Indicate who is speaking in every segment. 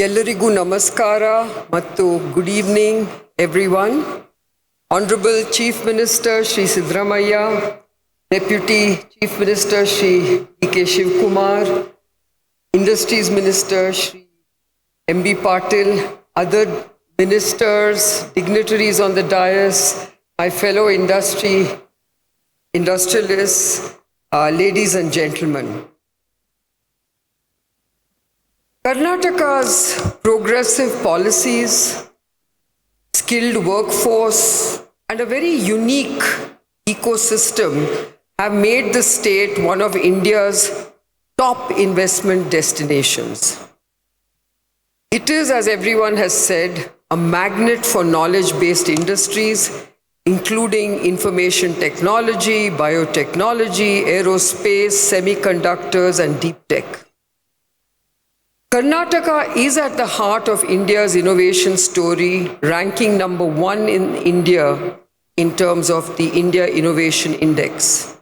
Speaker 1: Ellarigu namaskara mattu good evening everyone. Honorable Chief Minister Shri Siddaramaiah, Deputy Chief Minister Shri D.K. Shivkumar, Industries Minister Shri M.B. Patil, other ministers, dignitaries on the dais, my fellow industrialists, ladies and gentlemen. Karnataka's progressive policies, skilled workforce, and a very unique ecosystem have made the state one of India's top investment destinations. It is, as everyone has said, a magnet for knowledge-based industries, including information technology, biotechnology, aerospace, semiconductors, and deep tech. Karnataka is at the heart of India's innovation story, ranking number 1 in India in terms of the India Innovation Index.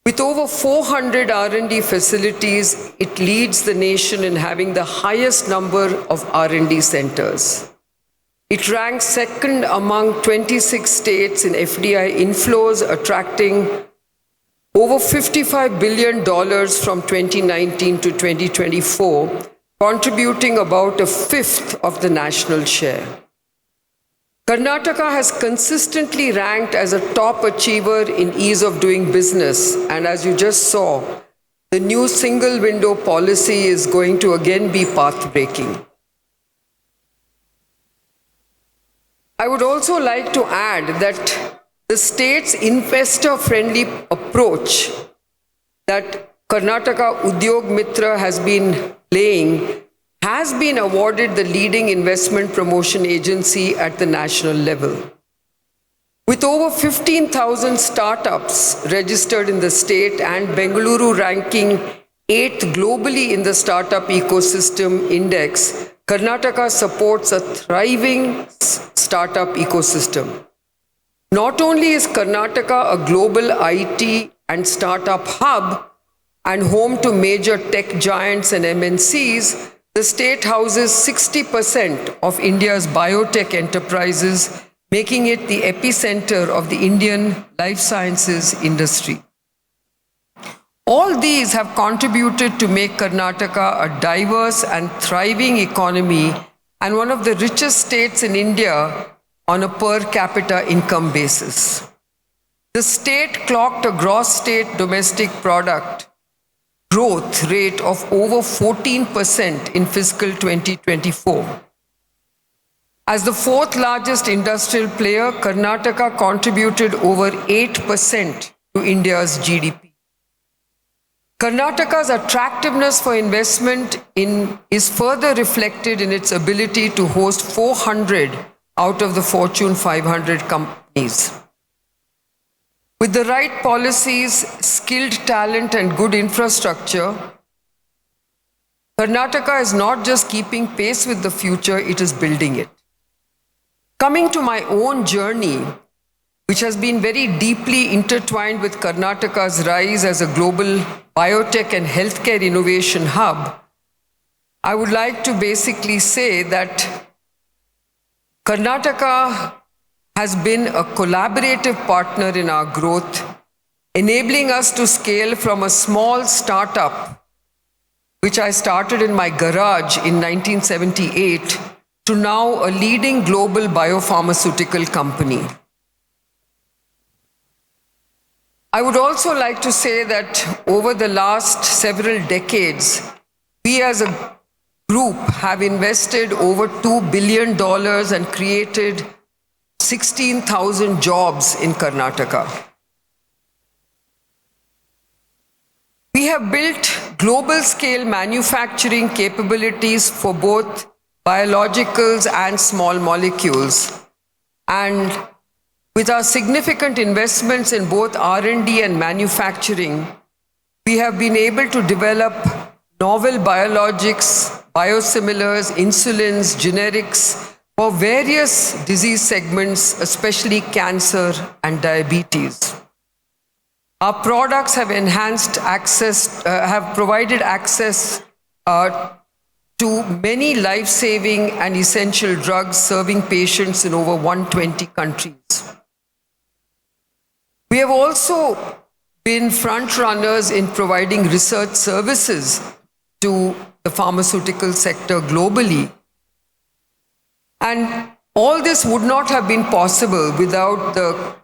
Speaker 1: With over 400 R&D facilities, it leads the nation in having the highest number of R&D centers. It ranks second among 26 states in FDI inflows, attracting over $55 billion from 2019 to 2024, contributing about a fifth of the national share. Karnataka has consistently ranked as a top achiever in ease of doing business, and as you just saw, the new single window policy is going to again be path-breaking. I would also like to add that the state's investor-friendly approach that Karnataka Udyog Mitra has been playing has been awarded the leading investment promotion agency at the national level. With over 15,000 startups registered in the state and Bengaluru ranking 8th globally in the startup ecosystem index, Karnataka supports a thriving startup ecosystem. Not only is Karnataka a global IT and startup hub and home to major tech giants and MNCs, the state houses 60% of India's biotech enterprises, making it the epicenter of the Indian life sciences industry. All these have contributed to make Karnataka a diverse and thriving economy and one of the richest states in India on a per capita income basis. The state clocked a gross state domestic product growth rate of over 14% in fiscal 2024. As the fourth largest industrial player, Karnataka contributed over 8% to India's GDP. Karnataka's attractiveness for investment is further reflected in its ability to host 400 out of the Fortune 500 companies. With the right policies, skilled talent, and good infrastructure, Karnataka is not just keeping pace with the future, it is building it. Coming to my own journey, which has been very deeply intertwined with Karnataka's rise as a global biotech and healthcare innovation hub, I would like to basically say that Karnataka has been a collaborative partner in our growth, enabling us to scale from a small startup, which I started in my garage in 1978, to now a leading global biopharmaceutical company. I would also like to say that over the last several decades, we as a group have invested over $2 billion and created 16,000 jobs in Karnataka. We have built global scale manufacturing capabilities for both biologicals and small molecules. And with our significant investments in both R&D and manufacturing, we have been able to develop novel biologics, biosimilars, insulins, generics for various disease segments, especially cancer and diabetes. Our products have enhanced access, have provided access to many life-saving and essential drugs serving patients in over 120 countries. We have also been front runners in providing research services to the pharmaceutical sector globally. And all this would not have been possible without the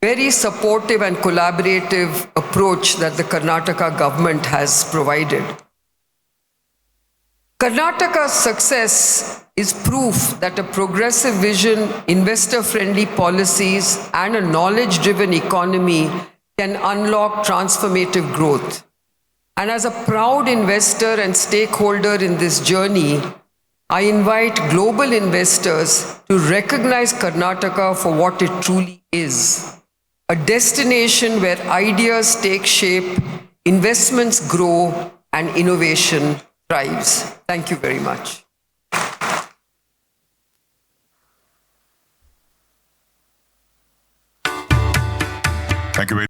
Speaker 1: very supportive and collaborative approach that the Karnataka government has provided. Karnataka's success is proof that a progressive vision, investor-friendly policies, and a knowledge-driven economy can unlock transformative growth. And as a proud investor and stakeholder in this journey, I invite global investors to recognize Karnataka for what it truly is: a destination where ideas take shape, investments grow, and innovation thrives. Thank you very much.
Speaker 2: Thank you very